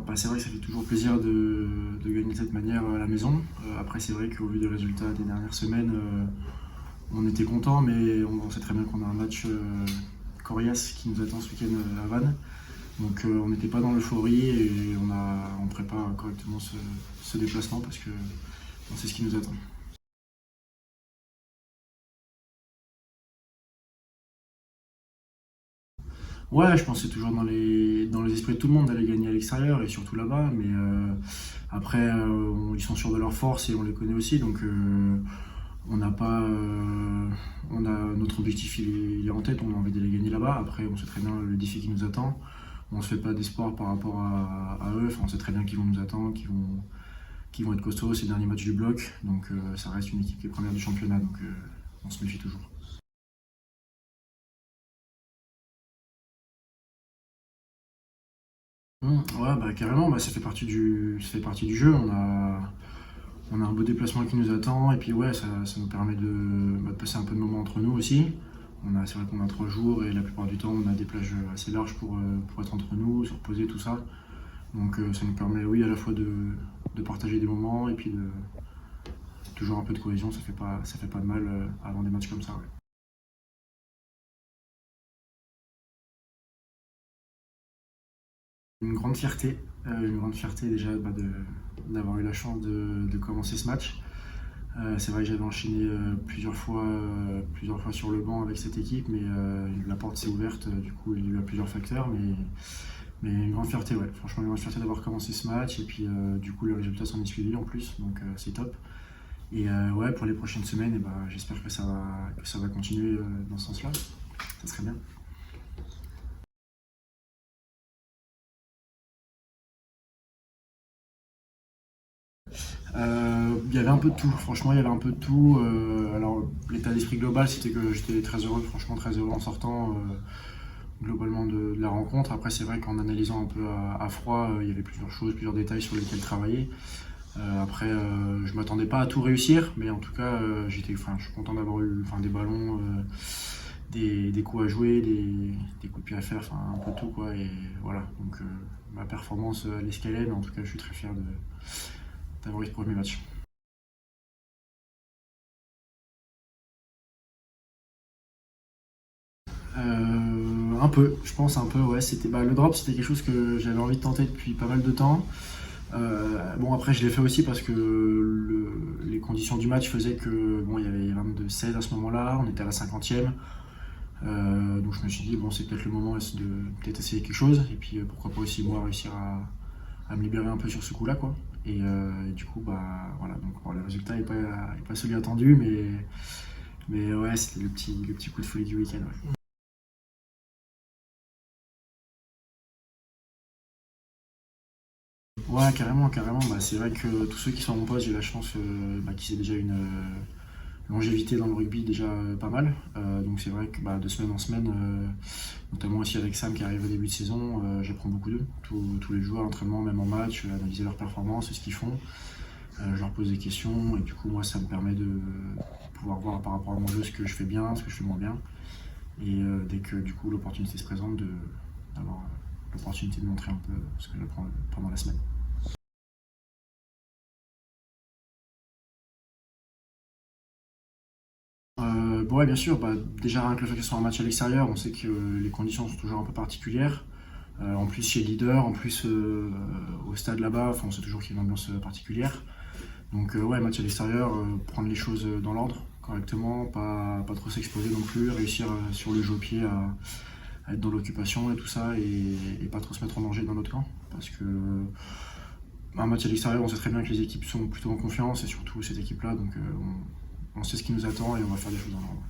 Alors c'est vrai que ça fait toujours plaisir de gagner de cette manière à la maison. Après c'est vrai qu'au vu des résultats des dernières semaines, on était content, mais on sait très bien qu'on a un match coriace qui nous attend ce week-end à Vannes. Donc on n'était pas dans l'euphorie et on prépare correctement ce déplacement parce que on sait ce qui nous attend. Ouais, je pense que c'est toujours dans les esprits de tout le monde d'aller gagner à l'extérieur et surtout là-bas, mais après ils sont sûrs de leur force et on les connaît aussi, donc on n'a pas, on a notre objectif il est en tête, on a envie d'aller gagner là-bas. Après on sait très bien le défi qui nous attend, on se fait pas d'espoir par rapport à eux, enfin, on sait très bien qu'ils vont nous attendre, qu'ils vont être costauds ces derniers matchs du bloc, donc ça reste une équipe qui est première du championnat, donc on se méfie toujours. Ouais, bah carrément, bah, ça fait partie du jeu. On a un beau déplacement qui nous attend, et puis ouais, ça nous permet de passer un peu de moments entre nous aussi. C'est vrai qu'on a 3 jours, et la plupart du temps, on a des plages assez larges pour être entre nous, se reposer, tout ça. Donc ça nous permet, oui, à la fois de partager des moments, et puis toujours un peu de cohésion, ça fait pas de mal avant des matchs comme ça, ouais. Une grande fierté déjà d'avoir eu la chance de commencer ce match. C'est vrai que j'avais enchaîné plusieurs fois sur le banc avec cette équipe, mais la porte s'est ouverte, du coup il y a eu plusieurs facteurs, mais une grande fierté, ouais. Franchement, une grande fierté d'avoir commencé ce match, et puis du coup le résultat s'en est suivi en plus, donc c'est top. Et ouais, pour les prochaines semaines, et ben, j'espère que ça va continuer dans ce sens-là, ça serait bien. Il y avait un peu de tout, franchement, il y avait un peu de tout. Alors, l'état d'esprit global, c'était que j'étais très heureux, franchement très heureux en sortant globalement de la rencontre. Après, c'est vrai qu'en analysant un peu à froid, il y avait plusieurs choses, plusieurs détails sur lesquels travailler. Après, je m'attendais pas à tout réussir, mais en tout cas, je suis content d'avoir eu des ballons, des coups à jouer, des coups de pied à faire, enfin un peu tout quoi. Et voilà, donc ma performance à l'escalade, mais en tout cas, je suis très fier d'avoir eu ce premier match. Un peu, je pense un peu, ouais. Le drop, c'était quelque chose que j'avais envie de tenter depuis pas mal de temps. Bon, après, je l'ai fait aussi parce que les conditions du match faisaient que bon, il y avait 22-16 à ce moment-là, on était à la 50e. Donc je me suis dit, bon, c'est peut-être le moment de peut-être essayer quelque chose. Et puis pourquoi pas aussi moi réussir à me libérer un peu sur ce coup-là, quoi. Et du coup, bah voilà, donc bon, le résultat est pas celui attendu, mais ouais, c'était le petit coup de folie du week-end, ouais. Ouais, carrément, carrément. Bah, c'est vrai que tous ceux qui sont en mon poste, j'ai la chance qu'ils aient déjà une longévité dans le rugby déjà pas mal. Donc c'est vrai que de semaine en semaine, notamment aussi avec Sam qui arrive au début de saison, j'apprends beaucoup d'eux. Tous les jours à l'entraînement, même en match, analyser leurs performances, ce qu'ils font. Je leur pose des questions et du coup moi ça me permet de pouvoir voir par rapport à mon jeu ce que je fais bien, ce que je fais moins bien. Et dès que du coup l'opportunité se présente, d'avoir l'opportunité de montrer un peu ce que j'apprends pendant la semaine. Bon, ouais, bien sûr, déjà rien que le fait que ce soit un match à l'extérieur, on sait que les conditions sont toujours un peu particulières. En plus, chez le leader, en plus au stade là-bas, on sait toujours qu'il y a une ambiance particulière. Donc, ouais, match à l'extérieur, prendre les choses dans l'ordre, correctement, pas trop s'exposer non plus, réussir sur le jeu au pied à être dans l'occupation et tout ça, et pas trop se mettre en danger dans notre camp. Parce que un match à l'extérieur, on sait très bien que les équipes sont plutôt en confiance, et surtout cette équipe-là, donc on sait ce qui nous attend et on va faire des choses dans l'ordre.